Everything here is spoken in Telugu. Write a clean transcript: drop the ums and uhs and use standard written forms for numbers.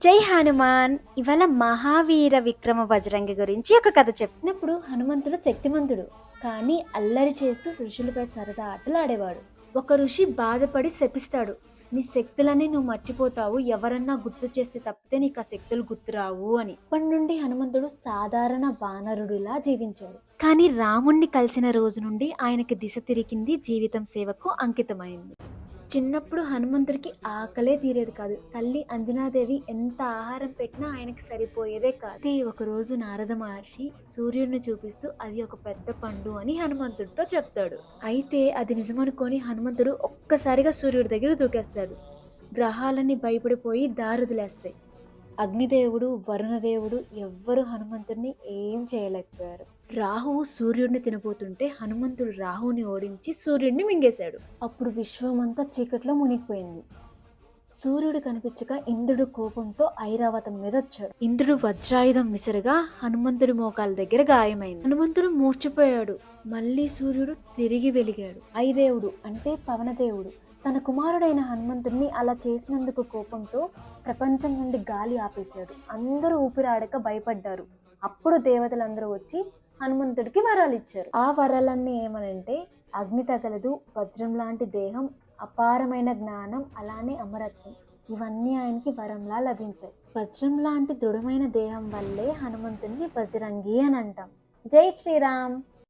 జై హనుమాన్. ఇవాళ మహావీర విక్రమ బజరంగి గురించి ఒక కథ చెప్పినప్పుడు హనుమంతుడు శక్తిమంతుడు, కానీ అల్లరి చేస్తూ ఋషులపై సరదా ఆటలు ఆడేవాడు. ఒక ఋషి బాధపడి శపిస్తాడు, నీ శక్తులన్నీ నువ్వు మర్చిపోతావు, ఎవరన్నా గుర్తు చేస్తే తప్పితే నీకు ఆ శక్తులు గుర్తురావు అని. అప్పటి నుండి హనుమంతుడు సాధారణ వానరుడిలా జీవించాడు. కానీ రాముణ్ణి కలిసిన రోజు నుండి ఆయనకి దిశ తిరిగింది, జీవితం సేవకు అంకితమైంది. చిన్నప్పుడు హనుమంతుడికి ఆకలే తీరేది కాదు. తల్లి అంజనాదేవి ఎంత ఆహారం పెట్టినా ఆయనకి సరిపోయేదే కాదు. ఒకరోజు నారద మహర్షి సూర్యుడిని చూపిస్తూ అది ఒక పెద్ద పండు అని హనుమంతుడితో చెప్తాడు. అయితే అది నిజమనుకొని హనుమంతుడు ఒక్కసారిగా సూర్యుడి దగ్గర దూకేస్తాడు. గ్రహాలన్నీ భయపడిపోయి దారుదిలేస్తాయి. అగ్నిదేవుడు, వరుణదేవుడు ఎవ్వరు హనుమంతుడిని ఏం చేయలేకపోయారు. రాహువు సూర్యుడిని తినబోతుంటే హనుమంతుడు రాహువుని ఓడించి సూర్యుడిని మింగేశాడు. అప్పుడు విశ్వమంతా చీకట్లో మునిగిపోయింది. సూర్యుడు కనిపించక ఇంద్రుడు కోపంతో ఐరావతం మీద వచ్చాడు. ఇంద్రుడు వజ్రాయుధం విసరగా హనుమంతుడి మోకాల దగ్గర గాయమైంది. హనుమంతుడు మూర్చిపోయాడు. మళ్ళీ సూర్యుడు తిరిగి వెలిగాడు. ఐదేవుడు అంటే పవనదేవుడు తన కుమారుడైన హనుమంతుడిని అలా చేసినందుకు కోపంతో ప్రపంచం నుండి గాలి ఆపేశాడు. అందరూ ఊపిరాడక భయపడ్డారు. అప్పుడు దేవతలందరూ వచ్చి హనుమంతుడికి వరాలు ఇచ్చారు. ఆ వరాలన్నీ ఏమనంటే అగ్ని తగలదు, వజ్రం లాంటి దేహం, అపారమైన జ్ఞానం, అలానే అమరత్వం. ఇవన్నీ ఆయనకి వరంలా లభించాయి. వజ్రం లాంటి దృఢమైన దేహం వల్లే హనుమంతుడిని బజరంగి అని అంటాం. జై శ్రీరామ్.